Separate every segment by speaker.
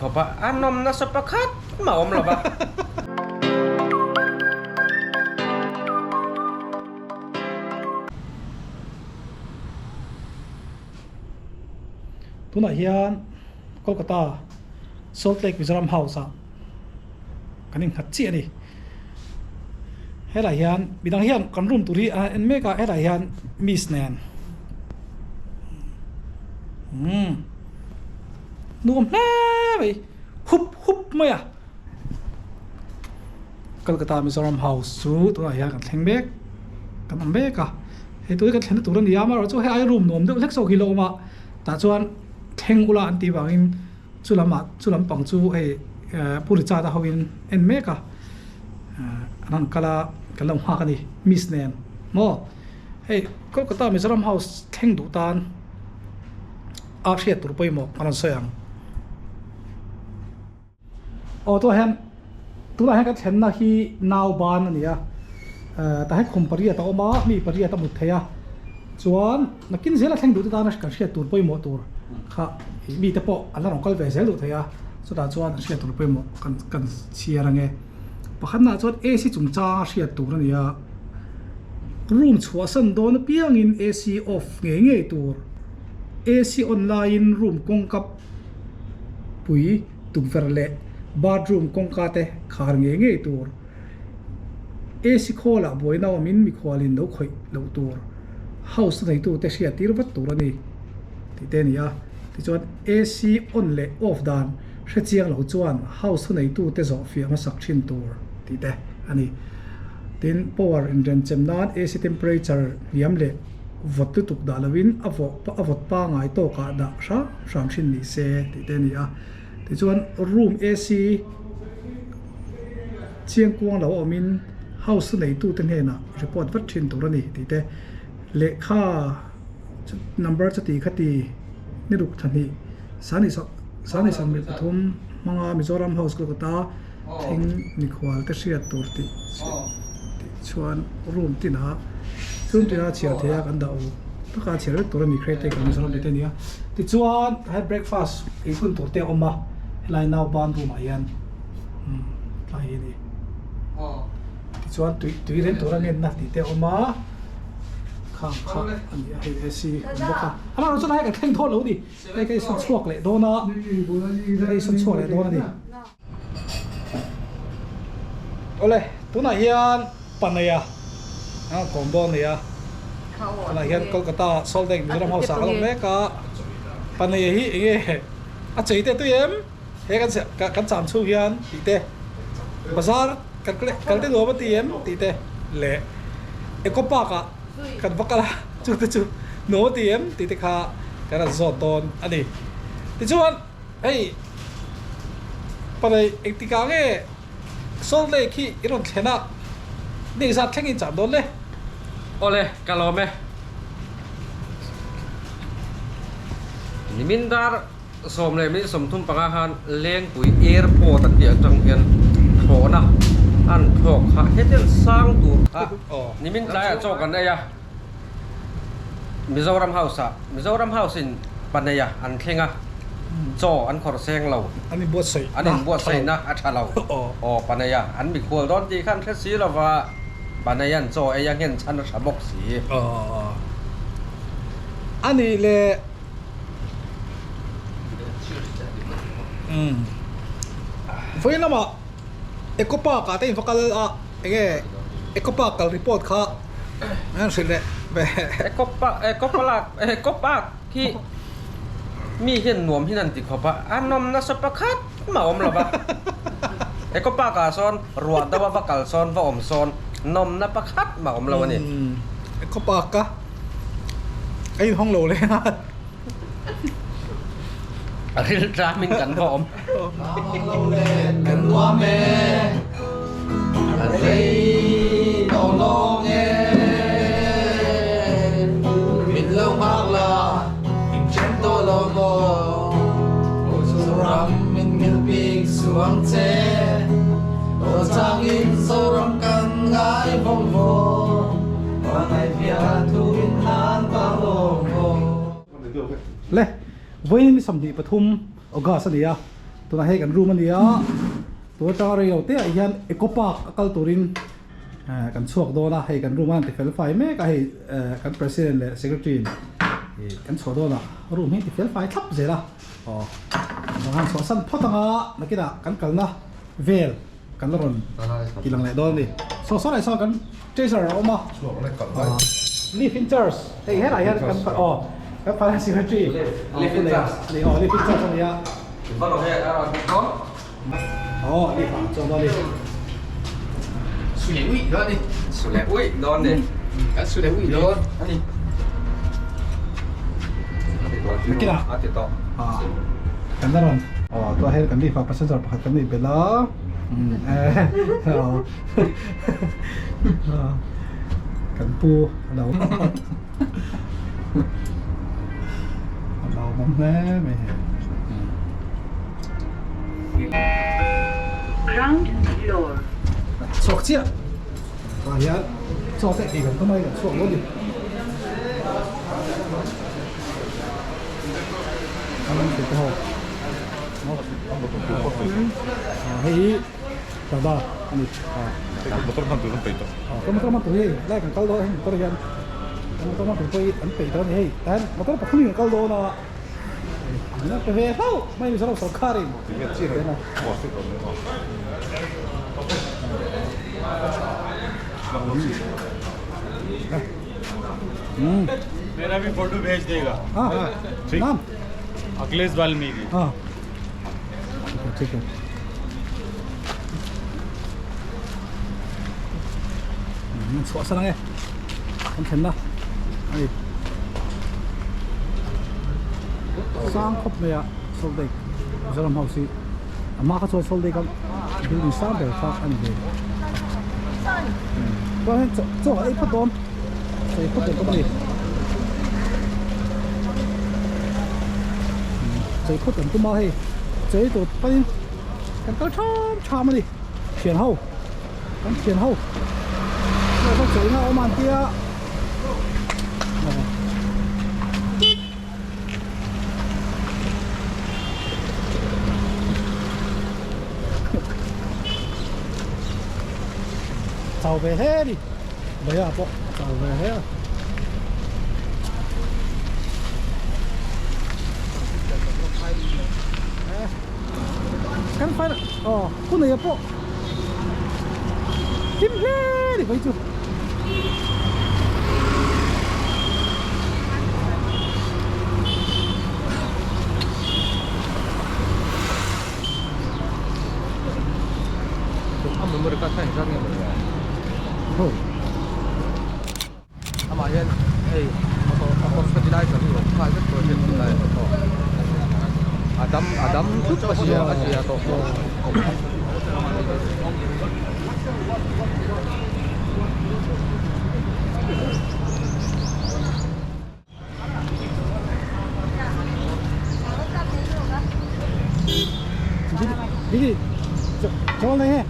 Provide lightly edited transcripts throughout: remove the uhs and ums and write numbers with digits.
Speaker 1: ขอบอันนมนัสปะคัดมาอมหรอปะ
Speaker 2: ทุนเฮียนโกลกาตาโซลต์เลกมิโซรัมเฮาส์กันยังหัดเจียนี่เฮลัยเฮียนบิดังเฮียนกันรุ่มตุรีเอ็นเมกาเฮลัยเฮียนมิสแนนนุ่มแน่ไปฮุบไม่อะโกลกาตามิโซรัมเฮาส์สู้ตัวเฮียกันแข่งเบกกันอันเบกอะเฮ้ตัวกันแข่งตัวนี้ยามาเราจะให้ไอรูมนมเด็กเล็กโซกิโลมาแต่ส่วนแข่งอุลาอันตีบางอินสุลามัดสุลามปังจูผู้ริจาตาเขาอินเอ็นเมกะนั่นกะลาหัวกันนี่มิสเนนโม่เฮ้ก็ตามิโซรัมเฮาส์แข่งดูตานอาเซียตุรไปหมดอันนั้นเสียงโอ้ตัวเห็นก็เห็นนะที่นาวบานนี่แต่ให้คอมปารีตาออกมามีปารีตาหมดเทียส่วนนักกินเสียละแข่งดูตานกันเสียตุรไปหมดตัวค่ะมีแต่พออันนั้นของก็เสียดูเทียสุดท้ายส่วนเสียตุรไปหมดกันเชียร์ไงเพราะขณะส่วนเอซีจุ่มจ้าเสียตุรนี่รูมชัวสันโดนเพียงอินเอซีออฟเงี้ยตัวเอซีออนไลน์รูมกงกับปุยตุกเฟรเล่บาร์รูมกงกาเตขาร์เงี้ยตัวเอซีโคล่าบอยน่ามินมีควาลินดูข่อยดูตัวเฮาส์ในตัวเตเชียตีรวัตตัวนี่ที่เดนี่ที่จวนเอซีออนเล่ออฟดานเสียงเหล่าจวนเฮาส์ในตัวเตจอฟิมาสักชินตัวที่เดอันนี้ดิน power in เรนจำนาน AC temperature ยามเล่วัตถุตุกดาลวินอวดป้าง่ายโตกาดาสามชินนี่เซที่เดนี่ที่จวน room AC เชียงกวางเหล่าอมินเฮาส์ในตู้เต็นเฮน่ะ report วัดชินตัวนี่ที่เดเลขา number จะตีคดีนี่ดูทันทีสานิสันมีปฐมมังอามิโซรัมเฮาส์ก็ตาทิ้งนิควาลแต่เสียตัวที่ชวนรูมที่น่าเชียร์เทียกันดาวถ้าการเชียร์ตัวนี้เครดิตกันมิโซรัมที่นี่ที่ชวนให้ breakfast อีกคนตัวเตะออกมาไลน์นาวบานรูมายันไลน์นี่ที่ชวนตุยเล่นตัวนั้นนะที่เตะออกมาข้างอันนี้ให้เอซีบอกว่าอันนั้นเราจะให้กันแข่งโทษแล้วดิให้กันสันช่วงเลยโดนนะให้สันช่วงเลยโดนนะดิโอเลยตัวไหนเฮียนปันเนี่ยกองบอลเนี่ยตัวไหนเฮียนโกลกาตาโซลเด้งมิโซรัมเฮาส์ก็ลงเมกะปันเนี่ยฮีเงี้ยอาจจะอีเตตัวเอ็มเฮกันสามชูเฮียนอีเตภาษากันเตตัวมันตีเอ็มตีเตเละเอโกปากะกันบักละจุโนตีเอ็มตีเตค่ะกันสอดตอนอันนี้ที่ชวนเฮ้ยปันเนี่ยเอกติกาเงี้ยโซลเล่ขี้อีรอนเทน่านี่สัตว์แข่งกินจับโดนเลย
Speaker 1: โอเลยกะลอมไหมนี่มินดาร์สมเลยมิสมทุนปังอาหารเลี้ยงปุ๋ยเอร์พอตันเดียจังเอียนโถนะอันโถค่ะเฮ็ดเรื่องสร้างตัวนี่มินได้โจกันได้ยะมิโซรัมเฮาส์สินปันได้ยะอันเข่งโจอันขอแซงเรา
Speaker 2: อันนี้บวชใส่
Speaker 1: อันนี้บวชใส่นะอัชาเราปันได้ยะอันมีขวดร้อนตีขั้นแค่สีเราว่าปันได้ยันโจไอ้ยังเห็นชั้นฉบับสี
Speaker 2: อันนี้เลยไฟน่ะมาเอโกปากแต่อินฟักล์เอโกปากรีพอร์ตค่ะนั่นสิเลย
Speaker 1: เอโกปากที่มีเห็นหนวมที่นั่นติดขอบอันนมนัสปะคัดมาอมหรอปะเอโกปากาซอนรัวดาวฟักกัลซอนว่าอมซอนนมนับปะคัดมาอมเราวันนี้
Speaker 2: เอโกปากะไอ้ห้องโหลเลยนะ
Speaker 1: อันนี้รามินกันพร้อม
Speaker 3: กันว่าแม่อะไรต้องลองเองมินเล่าพากลาอินเชนโตโลโกโอสุรัมมินมิลปีกสวงเจโอจางอินโซรัมกันไงพงโฟว่าไงเพียงทุกินหานปาโลโก
Speaker 2: เลยวันนี้มีสมดีปฐุมโอกาสเนี่ย ตัวนั้นให้กันรู้มันเดียวตัวจังอะไรเราเตะยันเอโกปากกัลตูรินกันช่วงโดนะให้กันรู้มันติดเฟลไฟแม่ก็ให้กันประธานและ secretary กันช่วงโดนะรู้มันติดเฟลไฟทับเสียละอ๋อบางครั้งช่วงสั้นพอตั้งนักกีฬากันกันนะเวลกันละรอนกีฬาไหนโดนดิส่วนอะไรส่วนกันเจสันเราออกมา
Speaker 3: ช่วงแรกก่อนไป
Speaker 2: ลีฟินเจอร์สเฮ้ยอะไรกันอ๋อกันประธาน secretary
Speaker 1: ลีฟินเจอร์ส
Speaker 2: นี่อ๋อลีฟินเจอร์สนี่อ่ะ
Speaker 1: ก็เราให้เราติดต่อ
Speaker 2: อ๋อลีฝั่งจอมาลี
Speaker 3: สุดอุ้ยเดี๋ยวนี่
Speaker 1: สุดแล้วอุ้ยโดนดิ
Speaker 3: กันสุดอุ้ยเดี๋ยวนี่
Speaker 1: ติดต่อ
Speaker 2: กันละรอนอ๋อตัวให้กันลีฝั่งประชาชนประกันนี่เป็นละกันปูเราบ้างแน่ไม่เห็น
Speaker 4: Ground floor.
Speaker 2: สอกเชี่ยว่าอย่าสอกแต่เองทำไมกันสอกรถดิทำไมถึงจะหกเฮ้ยจำได้อันนี้ก็มาตัวนี้แรกกันก็โดนตัวเรียนมันก็มาตัวนี้อันปีตัวนี้เฮ้ยแต่มันก็ปักนี่กันก็โดนอ่ะนี่เป็นเวทไม่มีสำหรับสงครามนะ
Speaker 5: मेरा भी फोटो भेज देगा
Speaker 2: हाँ नाम
Speaker 5: अखिलेश वाल्मीकि
Speaker 2: हाँ ठीक है suasana nghe không thấy đâu đây sang khóc này à sau đây giờ làm học gì mà các chỗ sau đây con đi sang để phát anh về có hết chỗ ấy phát đón thì phát được cái gì thì phát được cái gì thì tụi bay cái tao chăm mà đi chuyển hậu cái chuyển hậu nó có chửi nhau mà kia tàu về thế đi bây giờ bộ tàu về thế à cái phải cái này bộ tim thế đi vậy chứ
Speaker 1: mereka sayangnya mereka.
Speaker 2: Oh.
Speaker 1: Ama yan, ako fertilizer ni, kaya ko fertilizer to. Adam tu pasya to.
Speaker 2: Đi, cho này he.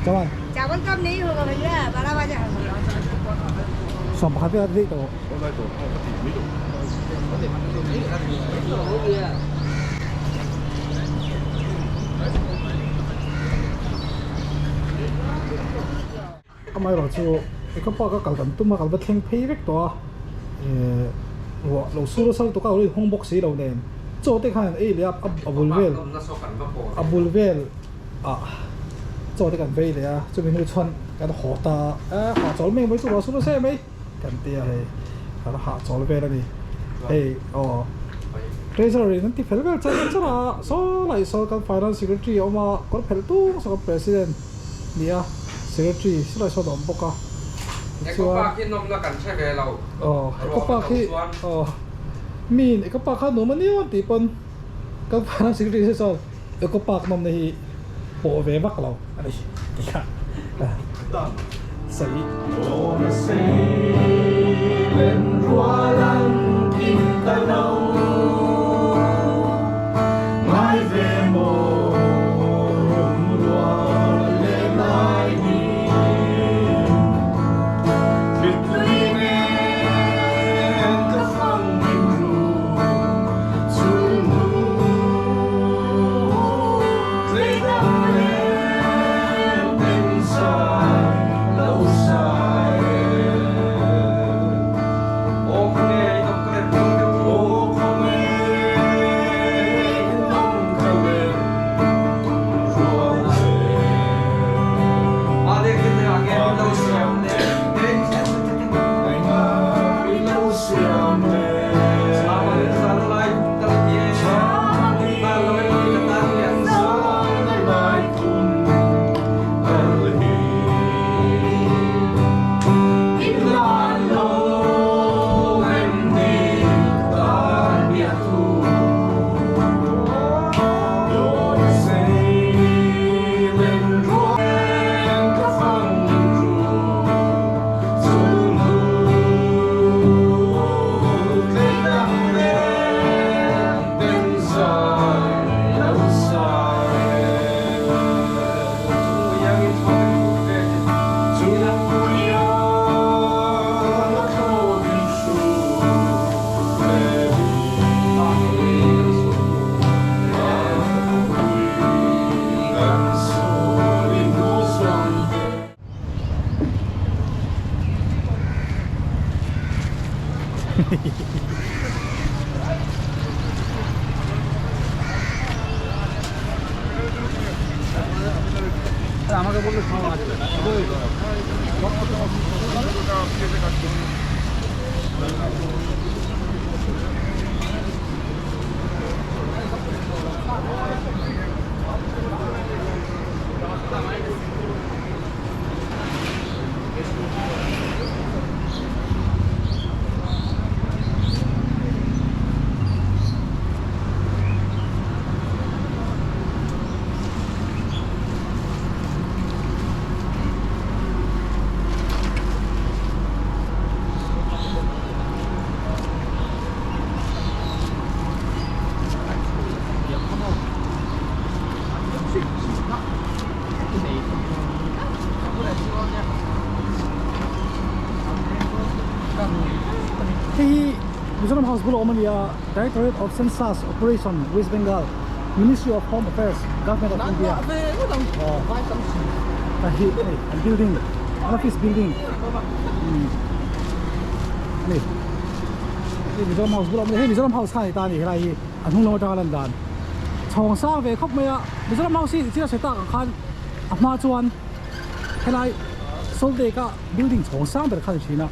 Speaker 2: Chào
Speaker 4: Chào con cơm ní rồi mình ra bà ra bao giờ?
Speaker 2: Sòng bạc cái gì đó. Am I right? So, cái bao cái cầu tầm tung mà cầu bắt thêm pay vết đó. Lâu xưa sau tụi cầu đi hong box gì đâu nên. Chỗ đấy khai ấy là Abulvel做啲人飛嚟啊，最邊去村，有啲河打，下咗咩？每做落數都聲未？近啲啊係，有啲下咗啲咩你？誒哦，其實你啲票嘅真真啊，所嚟所個 finance secretary 啊嘛，嗰啲票都所個 president 你啊 secretary 所嚟所當 book 啊。
Speaker 1: Eko pak inom na kan siya kaya law.
Speaker 2: 哦，個 park 哦，mean 個 park นู่นมันนี่วันที่ปน個 finance secretary 所個 park นู่นนี่ bộ về bắc lầu anh đi xử
Speaker 3: bên hoa lan kim ta nâu mãi về mồ lúa lên lại đi việc lên các phong bình ru chu
Speaker 2: ที่มิโซรัมเฮาส์บุลอมันเนี่ย Directorate of Census Operation West Bengal Ministry of Home Affairs Government of India อ๋อแต่ที่นี่ building office building นี่มิโซรัมเฮาส์บุลอมันให้มิโซรัมเฮาส์ท่าในตานี่อะไรอันนู้นเราจะกันดันช่องสร้างเวครบไหมอ่ะมิโซรัมเฮาส์ที่เราใช้ตากันคันมาจวนให้ไรโซลเดก็ building ช่องสร้างเป็นขั้นชีนะ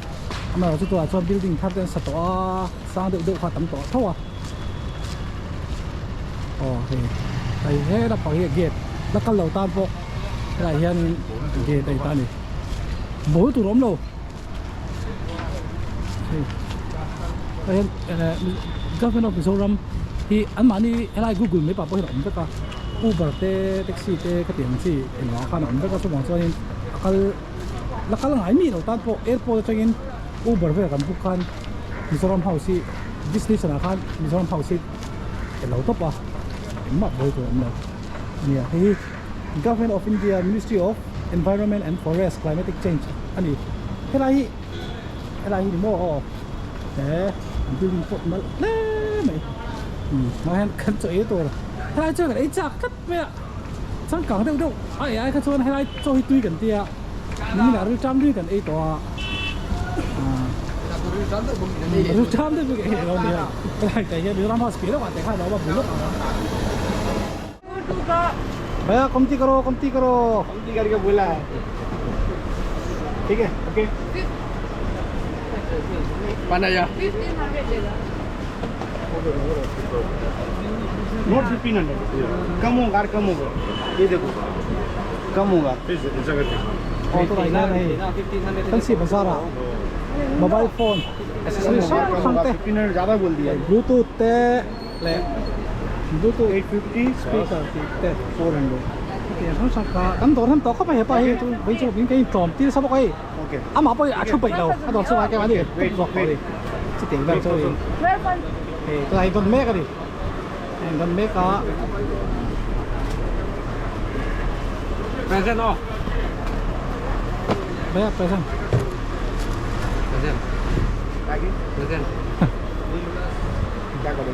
Speaker 2: มาเราจะตัวชอบ building ทับเดินสตอสร้างเดือดขวดตั้งต่อเท่าอ่ะโอเคไอ้เฮ้ยเราพอเห็นเกตแล้วก็เราตามพวกไอ้เห็นเกตไอ้ตานี่โบยตัวล้มเราไอ้เห็นgovernment of Mizoram ที่อันมานี่อะไร Google ไม่ปรับเพราะเห็นผมก็ Uber เต้แท็กซี่เต้ก็เตียงซี่เห็นว่าขนาดผมก็สมองส่วนนี้ก็แล้วก็หลายมีเราตามพวก airport จะกินUber เพื่อกันบุกกันมิโซรัมเฮาส์ดิสนีย์สนาคันมิโซรัมเฮาส์เป็นเหล่าท็อปอ่ะมาบ่อยตัวนั้นเนี่ยที่ Government of India Ministry of Environment and Forest Climatic Change อันนี้อะไรนี่มั่วอ๋อแต่ดูดีพวกมันเล่ไหมมาเห็นกันเจอตัวอะไรเจอกันไอ้จักรก็เนี่ยสังกัดเดี๋ยวไอ้เขาชวนอะไรโจยตุยกันเตี้ยนี่นะเราจำด้วยกันไอ้ตัวรู้จำได้ปุ๊กเอ๋เราเนี่ยแต่ยังมีรำพัสปีแล้ววันแต่ข้าเราว่าบุญแล้วभैया कमती करो कमती करके बोला है ठीक है okay
Speaker 1: Panaya.
Speaker 4: 1500
Speaker 3: नोट 1500 कम होगा ये देखो कम होगा
Speaker 2: और तो लाइना नहीं फैंसी बाजारा मोबाइल फोन एक्सेसरीज सब खंगते
Speaker 3: 1500 ज़्यादा बोल दिया
Speaker 2: ब्लूटूथ ते ले ब्लूटूथ
Speaker 3: 850
Speaker 2: स्पीकर ते
Speaker 3: 400
Speaker 2: tiền không sao cả cắn tổ thêm tổ có phải hiệp bài tôi bây giờ những cái trộm tí sao vậy
Speaker 3: ok
Speaker 2: à mà bây giờ bị đâu à đòn số cái gì giọt rồi đi chỉ tiền về chơi thì lại đòn mét cái đi đòn mét có
Speaker 1: Present oh.
Speaker 2: bây giờ present
Speaker 1: Present.
Speaker 3: आगे
Speaker 1: Present.
Speaker 3: क्या करोगे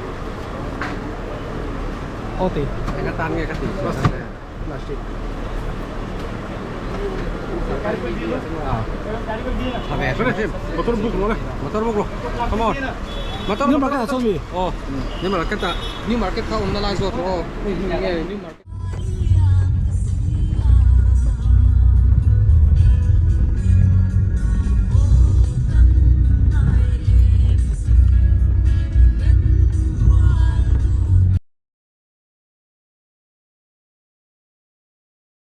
Speaker 2: ô tỷ
Speaker 1: Cái tan nghe cái tỷ.
Speaker 3: Plastic
Speaker 1: Motor book luôn đấy. Motor book luôn. Come on. Motor.
Speaker 2: nhưng mà cái là sao gì
Speaker 1: Oh. Nhưng mà là cái ta. Nhưng mà cái không nó lai ruột rồi. New market.